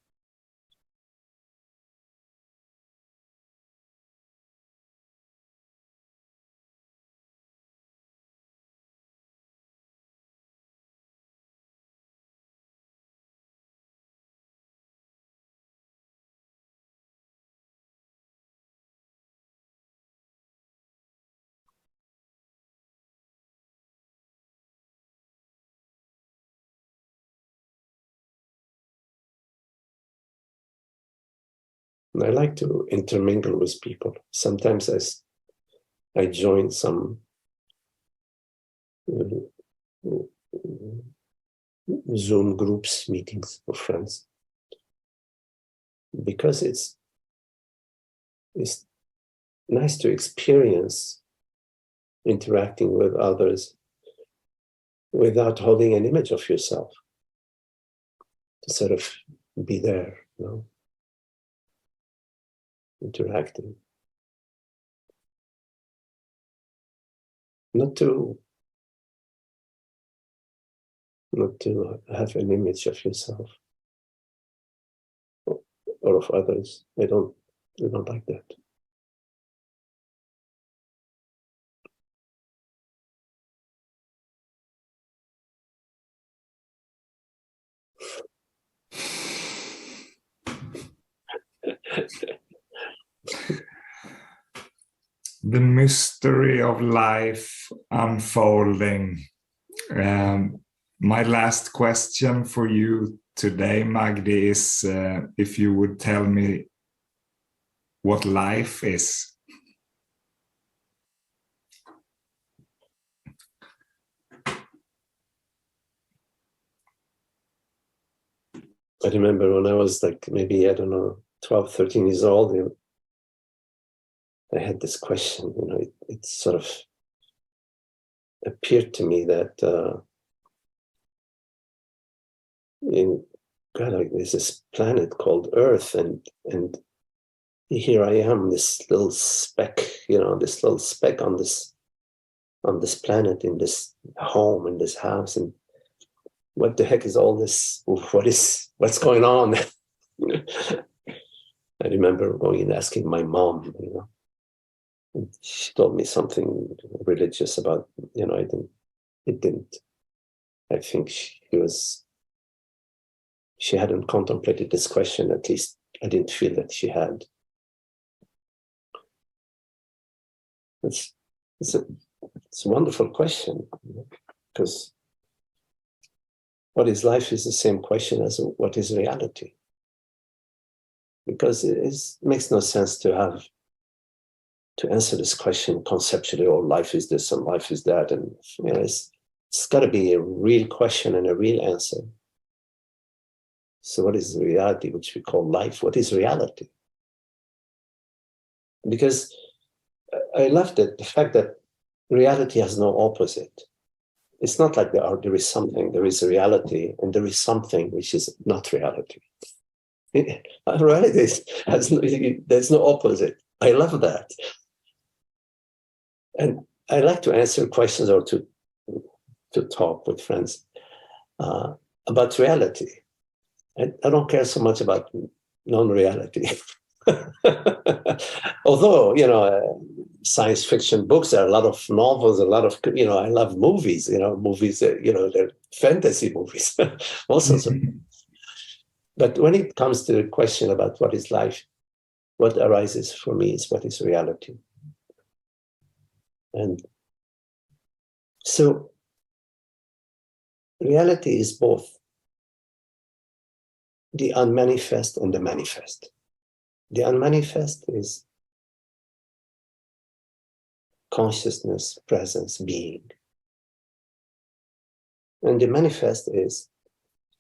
And I like to intermingle with people. Sometimes I join some Zoom groups, meetings of friends, because it's nice to experience interacting with others without holding an image of yourself, to sort of be there, interacting. Not to have an image of yourself or of others. I don't like that. The mystery of life unfolding. My last question for you today, Magdi, is if you would tell me what life is. I remember when I was maybe, 12, 13 years old, I had this question, it sort of appeared to me that there's this planet called Earth, and here I am, this little speck, this little speck on this planet, in this home, in this house, and what the heck is all this? What's going on? I remember going and asking my mom, she told me something religious about, I think she hadn't contemplated this question. At least I didn't feel that she had. It's It's a wonderful question, because what is life is the same question as what is reality. Because it makes no sense to answer this question conceptually, or life is this and life is that. And it's got to be a real question and a real answer. So what is reality, which we call life? What is reality? Because I love the fact that reality has no opposite. It's not like there is something, there is a reality, and there is something which is not reality. Reality there's no opposite. I love that. And I like to answer questions or to talk with friends about reality. I don't care so much about non-reality. Although, science fiction books, there are a lot of novels, a lot of, I love movies, movies, they're fantasy movies, all sorts of. But when it comes to the question about what is life, what arises for me is what is reality. And so reality is both the unmanifest and the manifest. The unmanifest is consciousness, presence, being. And the manifest is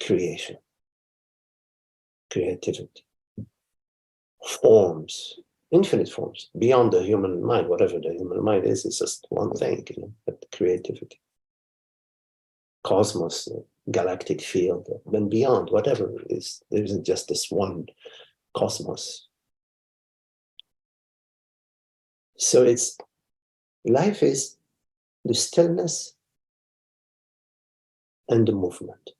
creation, creativity, forms, infinite forms, beyond the human mind. Whatever the human mind is, it's just one thing, but creativity, cosmos, galactic field, and beyond, whatever it is, there isn't just this one cosmos. So life is the stillness and the movement.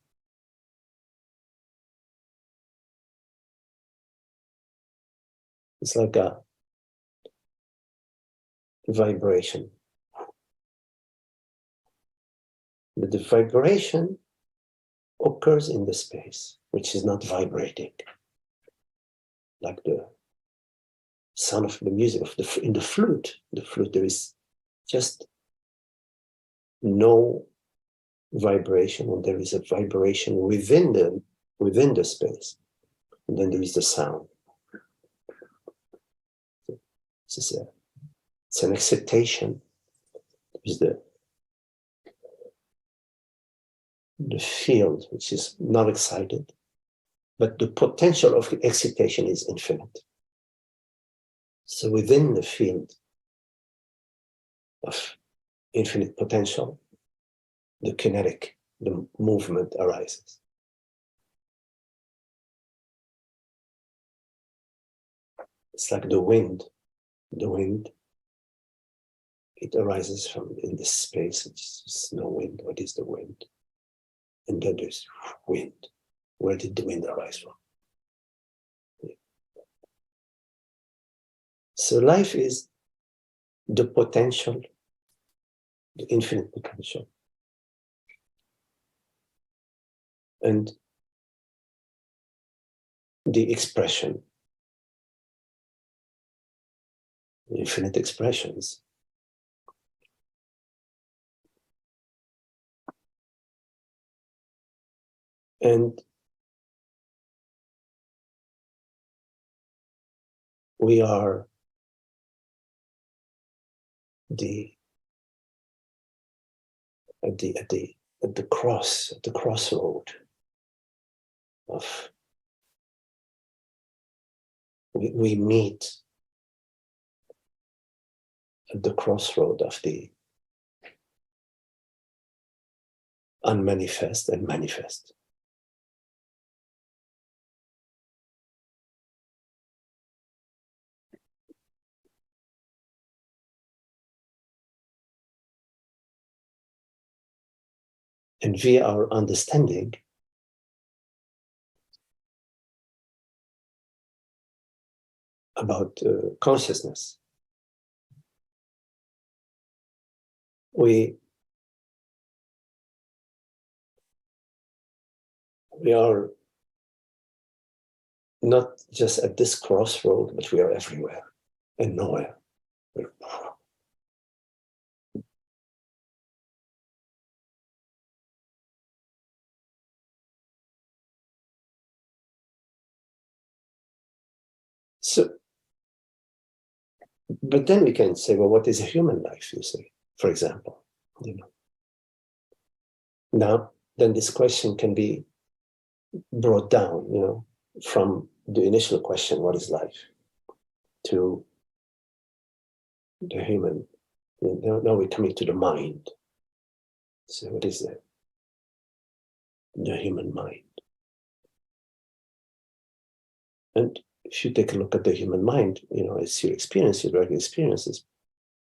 It's like a vibration. But the vibration occurs in the space, which is not vibrating. Like the sound of the music in the flute. The flute, there is just no vibration, and there is a vibration within the space. And then there is the sound. It's an excitation. There's the field, which is not excited, but the potential of excitation is infinite. So within the field of infinite potential, the kinetic, the movement arises. It's like the wind. The wind, it arises from in this space, which is no wind. What is the wind? And then there's wind. Where did the wind arise from? So life is the potential, the infinite potential. And the expression, the infinite expressions. And we are at the crossroad of we meet at the crossroad of the unmanifest and manifest. And via our understanding, about consciousness, we are not just at this crossroad, but we are everywhere and nowhere. So, but then we can say, well, what is a human life, you say, for example, you know. Now, then this question can be brought down, you know, from the initial question, what is life, to the human. Now we're coming to the mind. So what is that? The human mind. And if you take a look at the human mind, you know, it's your experience, your regular experiences,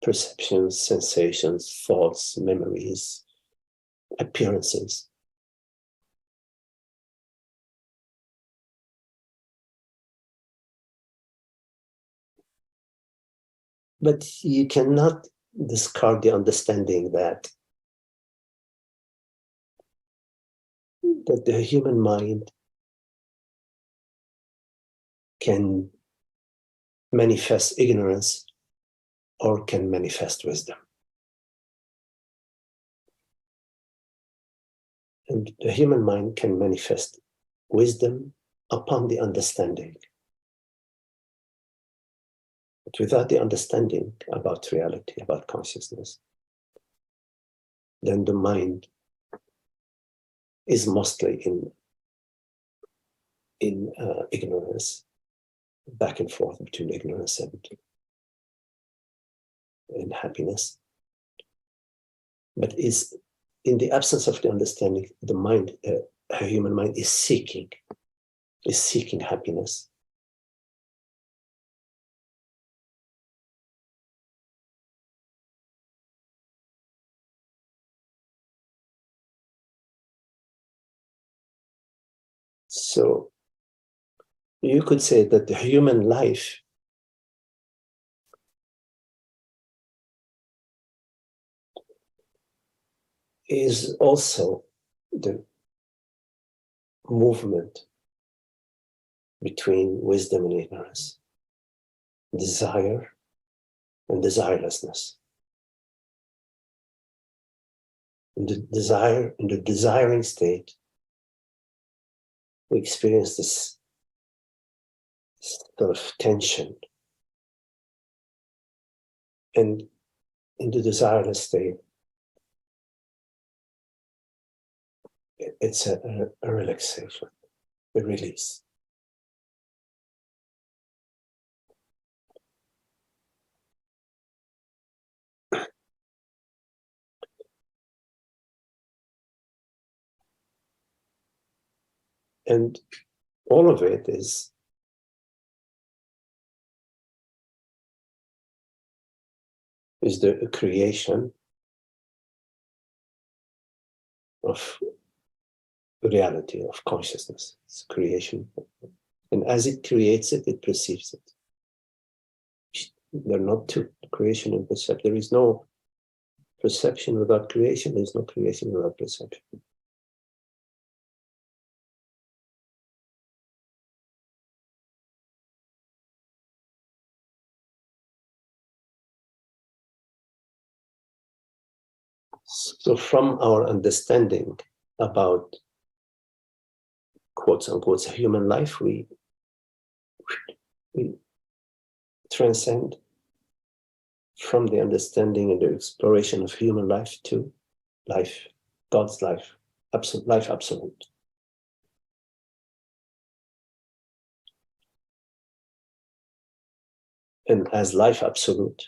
perceptions, sensations, thoughts, memories, appearances. But you cannot discard the understanding that the human mind can manifest ignorance or can manifest wisdom. And the human mind can manifest wisdom upon the understanding. But without the understanding about reality, about consciousness, then the mind is mostly in ignorance, back and forth between ignorance and happiness. But is in the absence of the understanding, the mind, a human mind, is seeking happiness. So you could say that the human life is also the movement between wisdom and ignorance, desire and desirelessness. In the desiring state, we experience this sort of tension. And in the desireless state, it's a relaxation, a release. And all of it is the creation of reality, of consciousness. It's creation. And as it creates it, it perceives it. They're not two, creation and perception. There is no perception without creation. There is no creation without perception. So from our understanding about quotes unquote human life, we transcend from the understanding and the exploration of human life to life, God's life, absolute life, absolute. And as life absolute,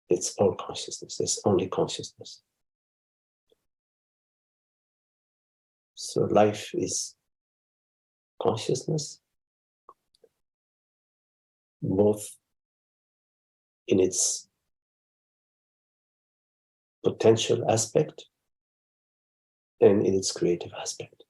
it's all consciousness, it's only consciousness. So life is consciousness, both in its potential aspect and in its creative aspect.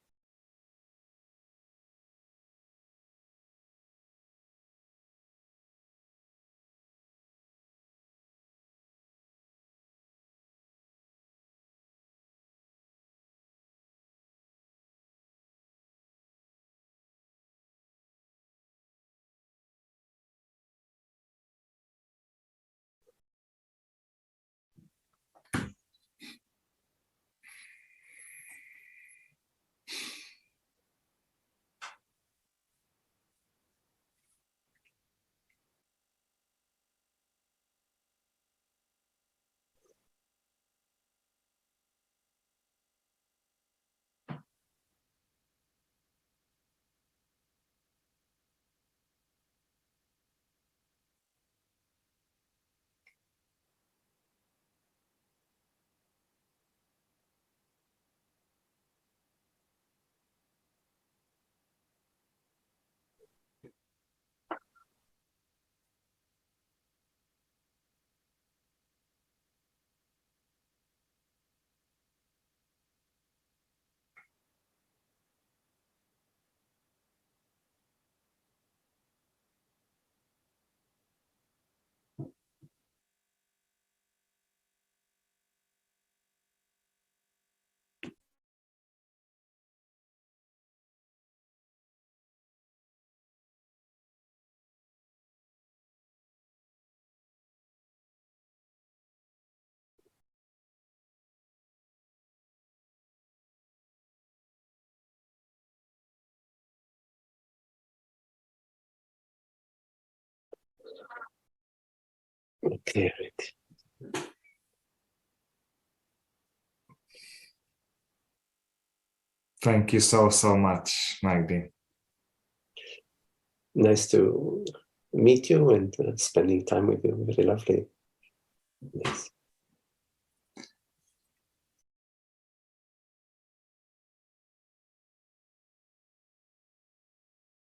clarity. Thank you so much, Magdi. Nice to meet you and spending time with you. Very lovely. Yes.